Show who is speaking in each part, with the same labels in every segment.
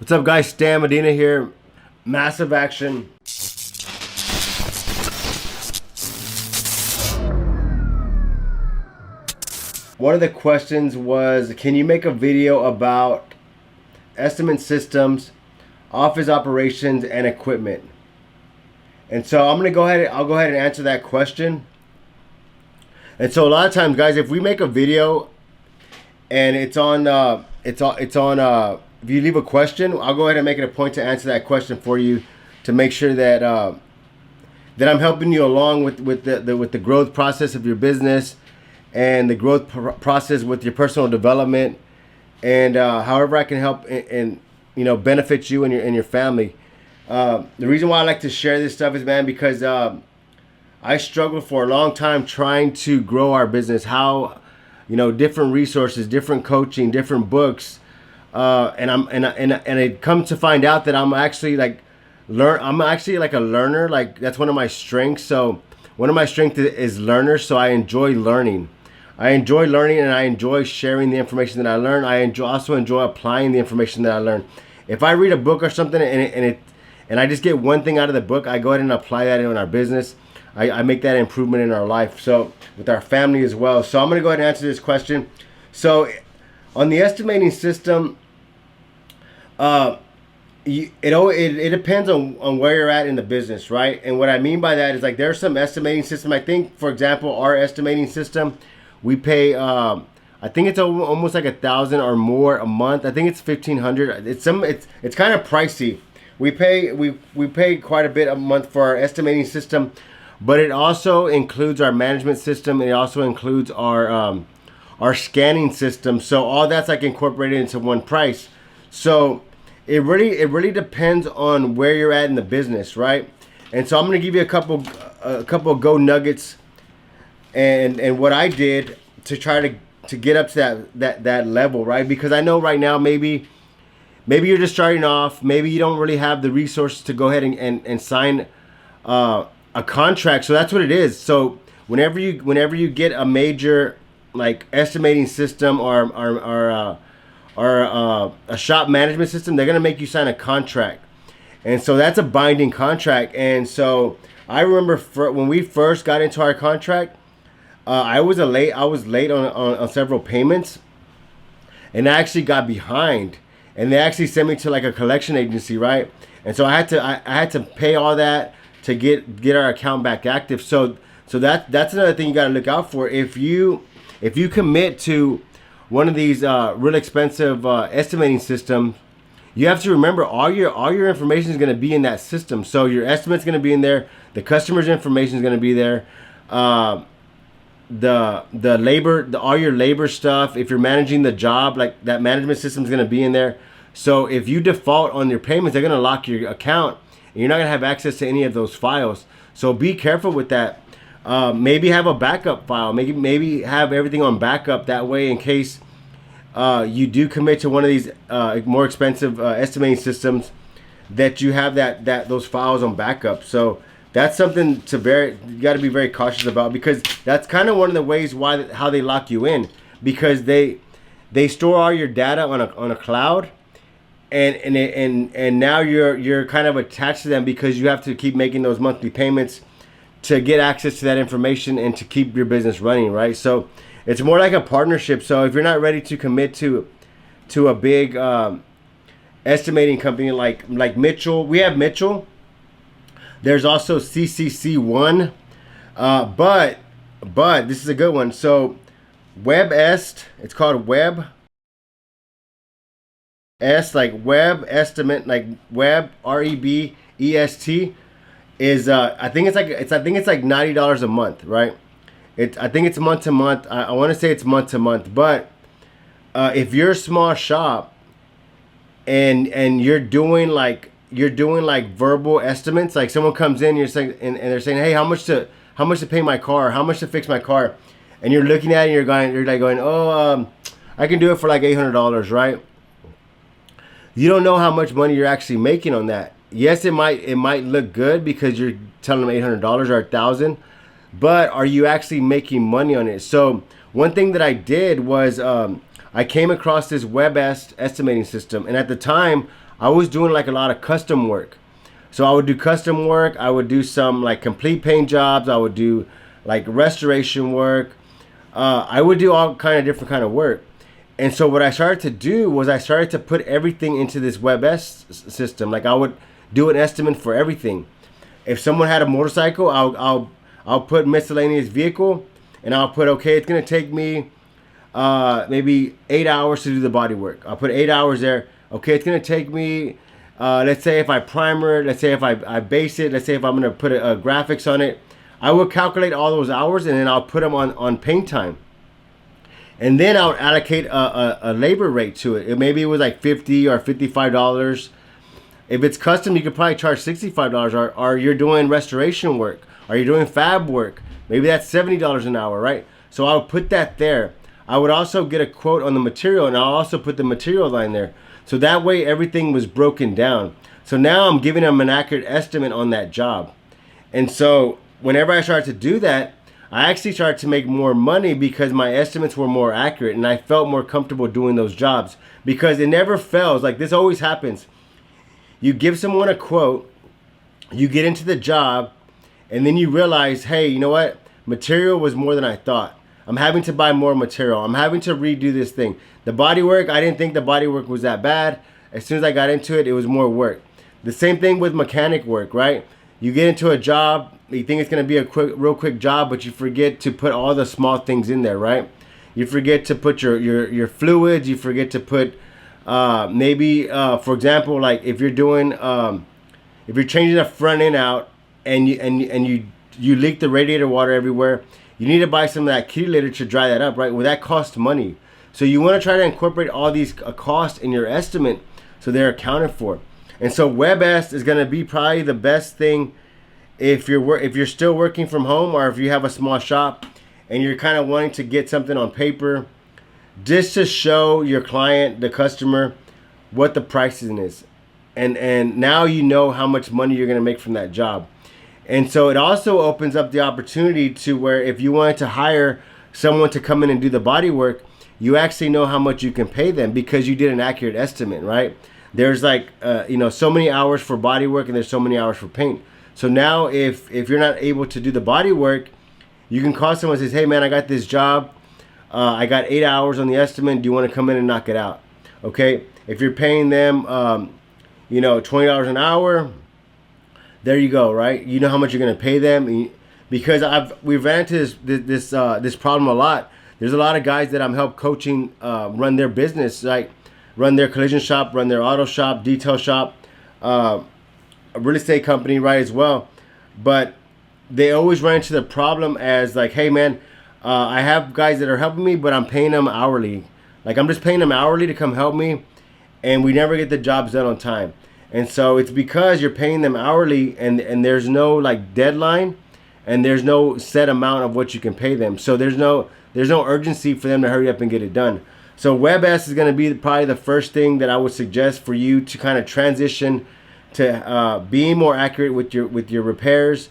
Speaker 1: What's up, guys? Stan Medina here. Massive action. One of the questions was, can you make a video about estimate systems, office operations, and equipment? And so I'll go ahead and answer that question. And so a lot of times, guys, if we make a video and it's on if you leave a question, I'll go ahead and make it a point to answer that question for you, to make sure that that I'm helping you along with the growth process of your business and the growth process with your personal development, and however I can help and benefit you and your family. The reason why I like to share this stuff is, man, because I struggled for a long time trying to grow our business. How, different resources, different coaching, different books. And it comes to find out that I'm actually like a learner. Like, that's one of my strengths. So one of my strengths is learner. So I enjoy learning. And I enjoy sharing the information that I learn. I also enjoy applying the information that I learn. If I read a book or something and I just get one thing out of the book, I go ahead and apply that in our business. I make that improvement in our life. So with our family as well. So I'm going to go ahead and answer this question. So on the estimating system, it depends on where you're at in the business, right? And what I mean by that is, like, there's some estimating system. I think, for example, our estimating system, we pay, I think it's almost like $1,000 or more a month. I think it's $1,500. It's kind of pricey. We pay quite a bit a month for our estimating system, but it also includes our management system. And it also includes our scanning system. So all that's like incorporated into one price. So it really depends on where you're at in the business, right? And so I'm going to give you a couple go nuggets and what I did to try to get up to that level, right? Because I know right now maybe you're just starting off, maybe you don't really have the resources to go ahead and sign a contract. So that's what it is. So whenever you get a major like estimating system or a shop management system, they're gonna make you sign a contract, and so that's a binding contract. And so I remember when we first got into our contract, I was late on several payments, and I actually got behind, and they actually sent me to like a collection agency, right? And so I had to pay all that to get our account back active. So that's another thing you got to look out for. If you commit to one of these real expensive estimating systems, you have to remember all your information is going to be in that system. So your estimate's going to be in there. The customer's information is going to be there. The labor, all your labor stuff. If you're managing the job, like that management system is going to be in there. So if you default on your payments, they're going to lock your account, and you're not going to have access to any of those files. So be careful with that. Maybe have a backup file. Maybe have everything on backup. That way, in case you do commit to one of these more expensive estimating systems, that you have those files on backup. So that's something you got to be very cautious about, because that's kind of one of the ways how they lock you in, because they store all your data on a cloud, and now you're kind of attached to them, because you have to keep making those monthly payments to get access to that information and to keep your business running, right? So it's more like a partnership. So if you're not ready to commit to a big estimating company like Mitchell, we have Mitchell. There's also CCC1, but this is a good one. So WEB EST, it's called WEB EST, like web estimate, like web REB EST. Is I think it's like $90 a month, right? I think it's month to month. I want to say it's month to month, but if you're a small shop and you're doing like verbal estimates, like someone comes in, you're saying and they're saying, hey, how much to pay my car, how much to fix my car, and you're looking at it and you're going, oh, I can do it for like $800, right? You don't know how much money you're actually making on that. Yes, it might look good because you're telling them $800 or $1,000, but are you actually making money on it? So one thing that I did was I came across this WEB EST estimating system, and at the time I was doing like a lot of custom work. So I would do custom work. I would do some like complete paint jobs. I would do like restoration work. I would do all kind of different kind of work. And so what I started to do was I started to put everything into this WEB EST system. Like I would do an estimate for everything. If someone had a motorcycle, I'll put miscellaneous vehicle, and I'll put, okay, it's gonna take me maybe 8 hours to do the body work. I'll put 8 hours there. Okay, it's gonna take me, let's say if I primer, let's say if I base it, let's say if I'm gonna put a graphics on it, I will calculate all those hours and then I'll put them on paint time. And then I'll allocate a labor rate to it. Maybe it was like $50 or $55. If it's custom, you could probably charge $65. Or you're doing restoration work, or you're doing fab work, maybe that's $70 an hour, right? So I'll put that there. I would also get a quote on the material, and I'll also put the material line there. So that way everything was broken down. So now I'm giving them an accurate estimate on that job. And so whenever I started to do that, I actually started to make more money because my estimates were more accurate, and I felt more comfortable doing those jobs because it never fails. Like this always happens. You give someone a quote, you get into the job, and then you realize, hey, you know what? Material was more than I thought. I'm having to buy more material. I'm having to redo this thing. The body work, I didn't think the body work was that bad. As soon as I got into it, it was more work. The same thing with mechanic work, right? You get into a job, you think it's going to be a real quick job, but you forget to put all the small things in there, right? You forget to put your fluids. You forget to put maybe, for example, like if you're doing, if you're changing the front end out and you leak the radiator water everywhere, you need to buy some of that kitty litter to dry that up, right? Well, that costs money. So you want to try to incorporate all these costs in your estimate so they're accounted for. And so WEB EST is going to be probably the best thing if you're still working from home, or if you have a small shop and you're kind of wanting to get something on paper just to show your client, the customer, what the pricing is. And now you know how much money you're going to make from that job. And so it also opens up the opportunity to where if you wanted to hire someone to come in and do the body work, you actually know how much you can pay them because you did an accurate estimate, right? There's like, so many hours for body work and there's so many hours for paint. So now if you're not able to do the body work, you can call someone and say, hey man, I got this job. I got 8 hours on the estimate. Do you want to come in and knock it out? Okay. If you're paying them, $20 an hour, there you go, right? You know how much you're going to pay them, because we've ran into this problem a lot. There's a lot of guys that I'm help coaching run their business, like run their collision shop, run their auto shop, detail shop, a real estate company, right, as well. But they always run into the problem as like, hey man, I have guys that are helping me, but I'm paying them hourly. Like I'm just paying them hourly to come help me, and we never get the jobs done on time. And so it's because you're paying them hourly, and there's no like deadline, and there's no set amount of what you can pay them. So there's no urgency for them to hurry up and get it done. So WEB EST is going to be probably the first thing that I would suggest for you to kind of transition to being more accurate with your repairs,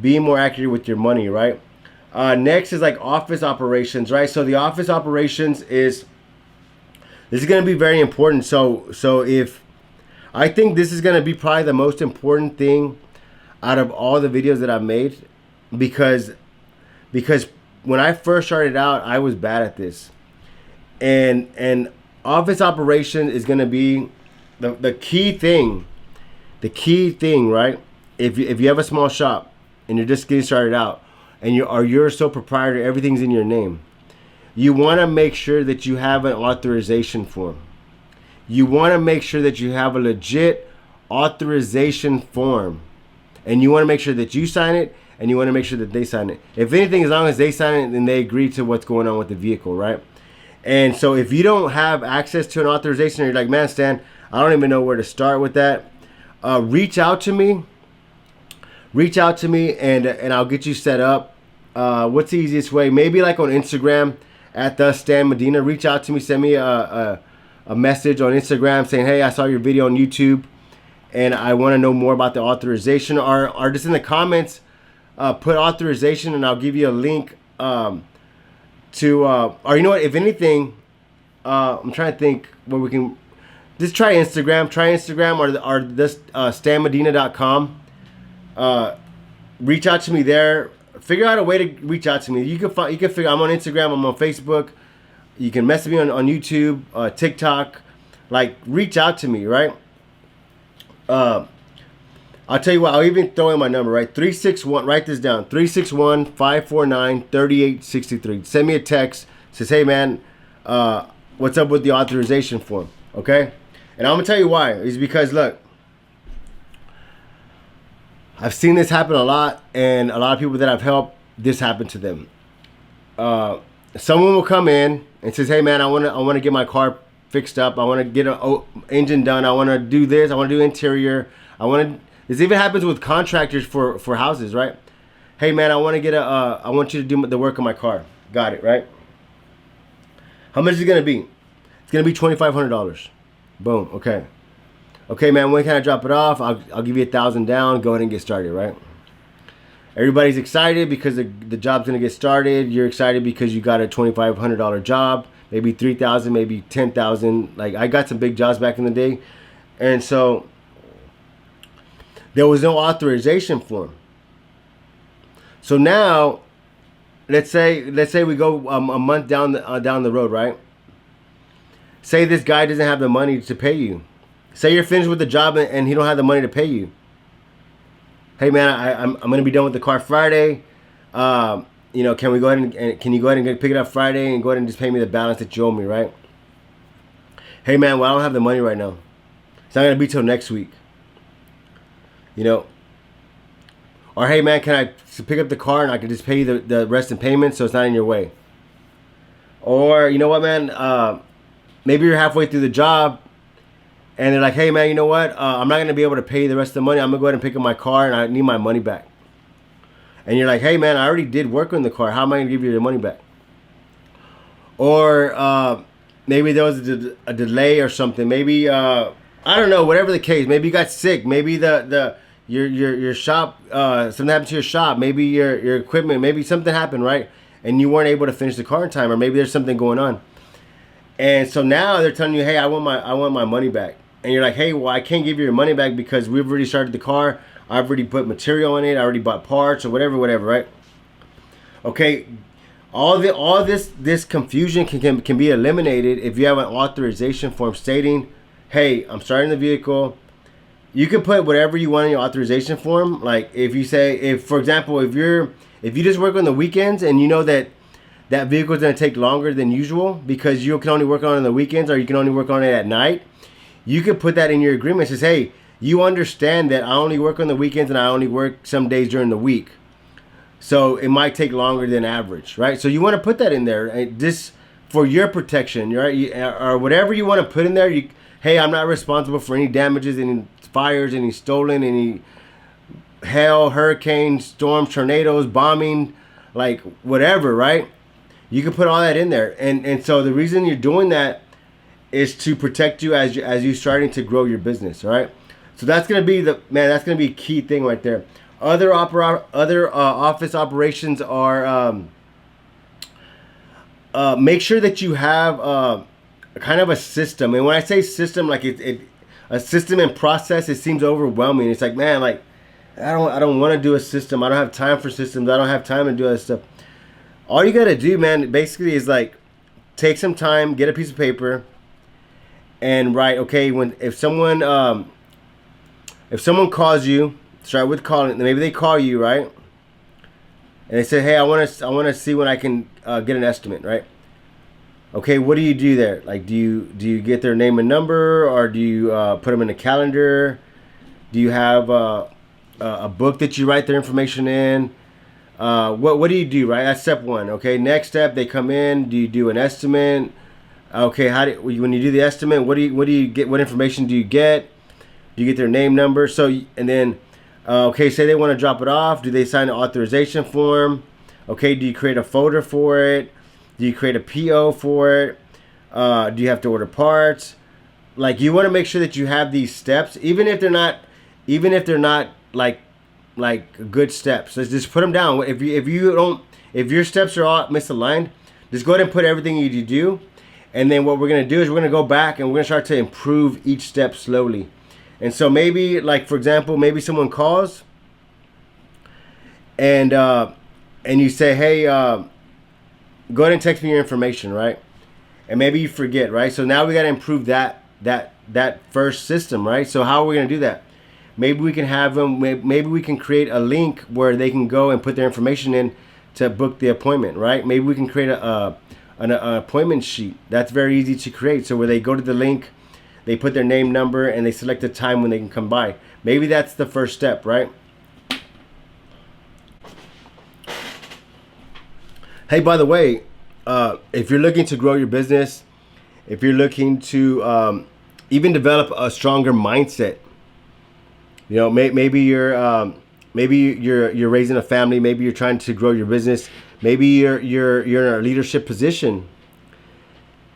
Speaker 1: being more accurate with your money, right? Next is like office operations, right? So the office operations this is going to be very important. So if I think this is going to be probably the most important thing out of all the videos that I've made, because when I first started out, I was bad at this, and office operation is going to be the key thing. The key thing, right? If you have a small shop and you're just getting started out, and you're a sole proprietor, everything's in your name. You want to make sure that you have an authorization form. You want to make sure that you have a legit authorization form, and you want to make sure that you sign it, and you want to make sure that they sign it. If anything, as long as they sign it, then they agree to what's going on with the vehicle, right? And so if you don't have access to an authorization, or you're like, man, Stan, I don't even know where to start with that, reach out to me, and I'll get you set up. What's the easiest way? Maybe like on Instagram at the Stan Medina. Reach out to me, send me a message on Instagram saying, hey, I saw your video on YouTube and I want to know more about the authorization, or just in the comments put authorization, and I'll give you a link to or you know what, if anything, I'm trying to think where we can. just try Instagram or this stanmedina.com. Reach out to me there. Figure out a way to reach out to me. You can figure. I'm on Instagram. I'm on Facebook. You can message me on YouTube, TikTok. Like, reach out to me, right? I'll tell you what. I'll even throw in my number, right? 361. Write this down. 361-549-3863. Send me a text. Says, hey man, what's up with the authorization form? Okay. And I'm gonna tell you why. It's because, look, I've seen this happen a lot, and a lot of people that I've helped, this happened to them. Someone will come in and says, "Hey man, I want to get my car fixed up. I want to get an engine done. I want to do this. I want to do interior. I want to." This even happens with contractors for houses, right? Hey man, I want to get I want you to do the work on my car. Got it, right? How much is it gonna be? It's gonna be $2,500. Boom. Okay. Okay, man. When can I drop it off? I'll give you $1,000 down. Go ahead and get started, right? Everybody's excited because the job's gonna get started. You're excited because you got a $2,500 job, maybe $3,000, maybe $10,000. Like, I got some big jobs back in the day, and so there was no authorization form. So now, let's say we go a month down the road, right? Say this guy doesn't have the money to pay you. Say you're finished with the job and he don't have the money to pay you. Hey man, I'm gonna be done with the car Friday. Can we go ahead and can you go ahead and pick it up Friday and go ahead and just pay me the balance that you owe me, right? Hey man, well, I don't have the money right now. It's not gonna be till next week. Or hey man, can I pick up the car and I can just pay you the rest in payments so it's not in your way? Or you know what, man? Maybe you're halfway through the job and they're like, hey man, you know what? I'm not gonna be able to pay you the rest of the money. I'm gonna go ahead and pick up my car and I need my money back. And you're like, hey man, I already did work on the car. How am I gonna give you the money back? Or maybe there was a delay or something. Maybe I don't know. Whatever the case. Maybe you got sick. Maybe your shop something happened to your shop. Maybe your equipment. Maybe something happened, right? And you weren't able to finish the car in time. Or maybe there's something going on. And so now they're telling you, hey, I want my money back. And you're like, hey, well, I can't give you your money back because we've already started the car. I've already put material in it. I already bought parts or whatever, right? Okay, all this confusion can be eliminated if you have an authorization form stating, hey, I'm starting the vehicle. You can put whatever you want in your authorization form. Like if you say, for example, if you just work on the weekends and you know that vehicle is going to take longer than usual because you can only work on it on the weekends or you can only work on it at night, you can put that in your agreement. It says, hey, you understand that I only work on the weekends and I only work some days during the week. So it might take longer than average, right? So you want to put that in there, just for your protection, right? Or whatever you want to put in there. Hey, I'm not responsible for any damages, any fires, any stolen, any hail, hurricanes, storms, tornadoes, bombing, like whatever, right? You can put all that in there, and so the reason you're doing that is to protect you as you starting to grow your business, all right? So that's gonna be that's gonna be a key thing right there. Other office operations are make sure that you have kind of a system. And when I say system, like a system and process, it seems overwhelming. It's like, man, like I don't want to do a system. I don't have time for systems. I don't have time to do that stuff. All you gotta do, man, basically is like take some time, get a piece of paper, and write. Okay, if someone calls you, start with calling. Maybe they call you, right? And they say, hey, I want to see when I can get an estimate, right? Okay, what do you do there? Like, do you get their name and number, or do you put them in a calendar? Do you have a book that you write their information in? What do you do, right? That's step one. Okay, next step, they come in. Do you do an estimate? Okay, when you do the estimate, what do you get? What information do you get? Do you get their name, number? So, and then, okay, say they want to drop it off. Do they sign an authorization form? Okay, do you create a folder for it? Do you create a PO for it? Do you have to order parts? Like, you want to make sure that you have these steps, even if they're not like good steps. Let's just put them down. If your steps are all misaligned, just go ahead and put everything you do, And then what we're going to do is we're going to go back and we're going to start to improve each step slowly. And so maybe, like, for example, maybe someone calls and you say, hey, go ahead and text me your information, right? And maybe you forget, right? So now we got to improve that first system, right? So how are we going to do that? Maybe we can have them, maybe we can create a link where they can go and put their information in to book the appointment, right? Maybe we can create an appointment sheet. That's very easy to create. So where they go to the link, they put their name, number, and they select the time when they can come by. Maybe that's the first step, right? Hey, by the way, if you're looking to grow your business, if you're looking to even develop a stronger mindset, you know, maybe you're raising a family, maybe you're trying to grow your business, maybe you're in a leadership position,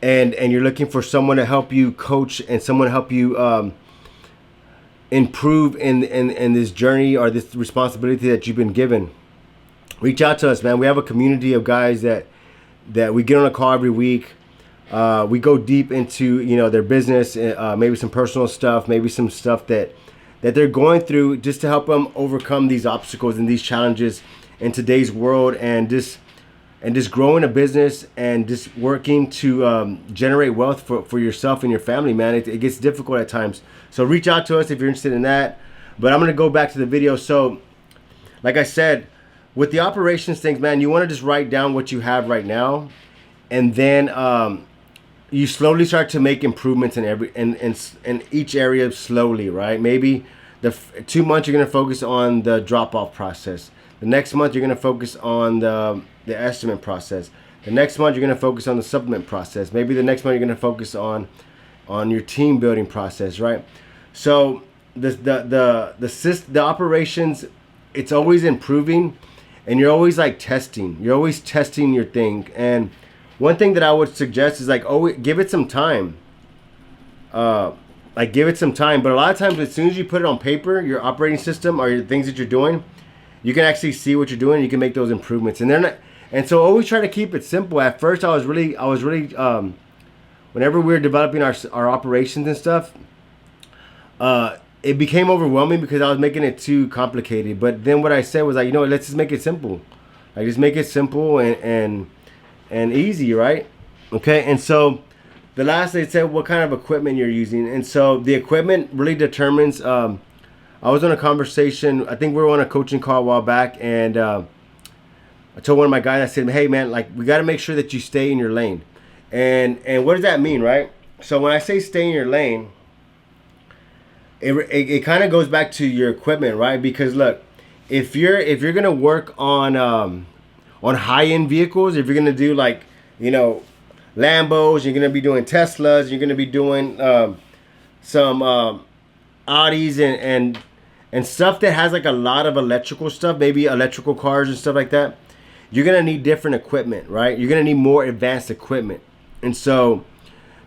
Speaker 1: and you're looking for someone to help you coach and someone to help you improve in this journey or this responsibility that you've been given. Reach out to us, man. We have a community of guys that we get on a call every week. We go deep into, you know, their business, maybe some personal stuff, maybe some stuff that they're going through, just to help them overcome these obstacles and these challenges in today's world, and just growing a business and just working to generate wealth for yourself and your family, man. It gets difficult at times. So reach out to us if you're interested in that. But I'm going to go back to the video. So like I said, with the operations things, man, you want to just write down what you have right now, and then you slowly start to make improvements in each area slowly, right? Maybe 2 months you're going to focus on the drop-off process. The next month you're going to focus on the estimate process. The next month you're going to focus on the supplement process. Maybe the next month you're going to focus on your team building process, right? So the operations, it's always improving. And you're always like testing. You're always testing your thing. And one thing that I would suggest is like, always give it some time. Give it some time. But a lot of times, as soon as you put it on paper, your operating system or your things that you're doing, you can actually see what you're doing. And you can make those improvements. And they're not. And so always try to keep it simple. At first, I was really. Whenever we were developing our operations and stuff, it became overwhelming because I was making it too complicated. But then what I said was like, you know what, let's just make it simple. Like, just make it simple and easy, right? Okay. And so the last, they said what kind of equipment you're using. And so the equipment really determines. I was on a conversation. I think we were on a coaching call a while back, and I told one of my guys, I said, hey man, like, we got to make sure that you stay in your lane. And what does that mean, right? So when I say stay in your lane, it kind of goes back to your equipment, right? Because look, if you're gonna work on high-end vehicles, if you're gonna do, like, you know, Lambos, you're gonna be doing Teslas, you're gonna be doing some Audis and stuff that has like a lot of electrical stuff, maybe electrical cars and stuff like that. You're gonna need different equipment, right? You're gonna need more advanced equipment. And so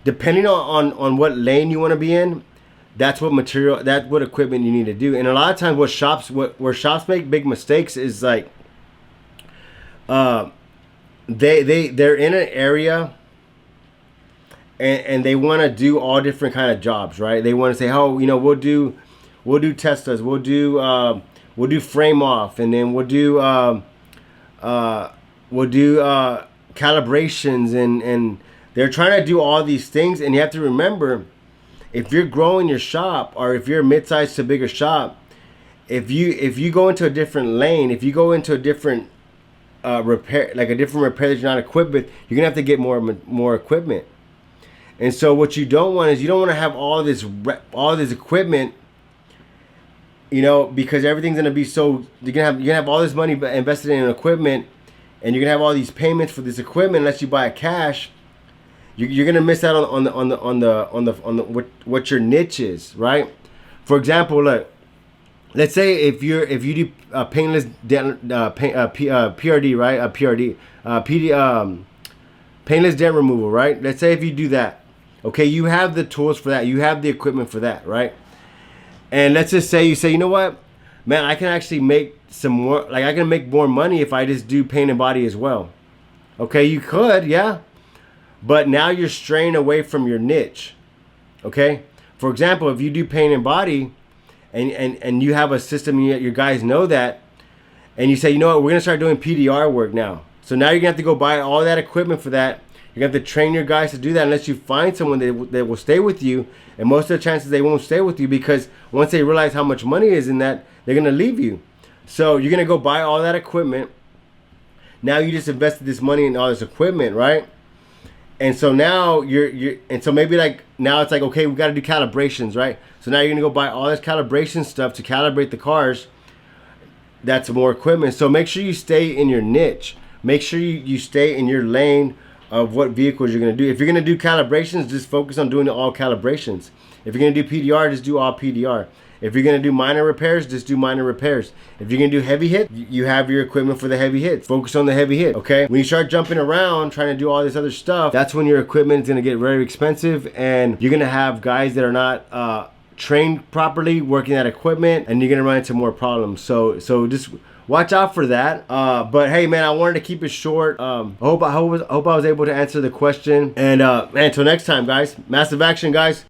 Speaker 1: depending on what lane you want to be in, that's what equipment you need to do. And a lot of times where shops make big mistakes is like they're in an area and they want to do all different kind of jobs, right? They want to say, oh, you know, we'll do Teslas, we'll do frame off, and then we'll do calibrations, and they're trying to do all these things. And you have to remember, if you're growing your shop, or if you're a mid-sized to bigger shop, if you go into a different lane, if you go into a different repair, like a different repair that you're not equipped with, you're gonna have to get more equipment. And so what you don't want is, you don't want to have all this equipment, you know, because everything's gonna be so, you're gonna have all this money invested in equipment, and you're gonna have all these payments for this equipment. Unless you buy it cash, you're gonna miss out on the what your niche is, right? For example, look, let's say if you do paintless PRD, right? Paintless dent removal, right? Let's say if you do that, okay, you have the tools for that, you have the equipment for that, right? And let's just say you say, you know what, man, I can actually make some more, like, I can make more money if I just do paint and body as well. Okay, you could, yeah. but now you're straying away from your niche. Okay, for example, if you do paint and body, and you have a system, your guys know that, and you say, you know what, we're gonna start doing PDR work now. So now you're gonna have to go buy all that equipment for that. You're gonna have to train your guys to do that unless you find someone that will stay with you. And most of the chances they won't stay with you, because once they realize how much money is in that, they're gonna leave you. So you're gonna go buy all that equipment. Now you just invested this money in all this equipment, right? And so now and so maybe like now it's like, okay, we got to do calibrations, right? So now you're gonna go buy all this calibration stuff to calibrate the cars. That's more equipment. So make sure you stay in your niche. Make sure you stay in your lane of what vehicles you're gonna do. If you're gonna do calibrations, just focus on doing all calibrations. If you're gonna do PDR, just do all PDR. If you're gonna do minor repairs, just do minor repairs. If you're gonna do heavy hit, you have your equipment for the heavy hits. Focus on the heavy hit, okay? When you start jumping around trying to do all this other stuff, that's when your equipment is gonna get very expensive, and you're gonna have guys that are not trained properly working that equipment, and you're gonna run into more problems. So just watch out for that. But hey, man, I wanted to keep it short. I hope I was able to answer the question. And until next time, guys, massive action, guys.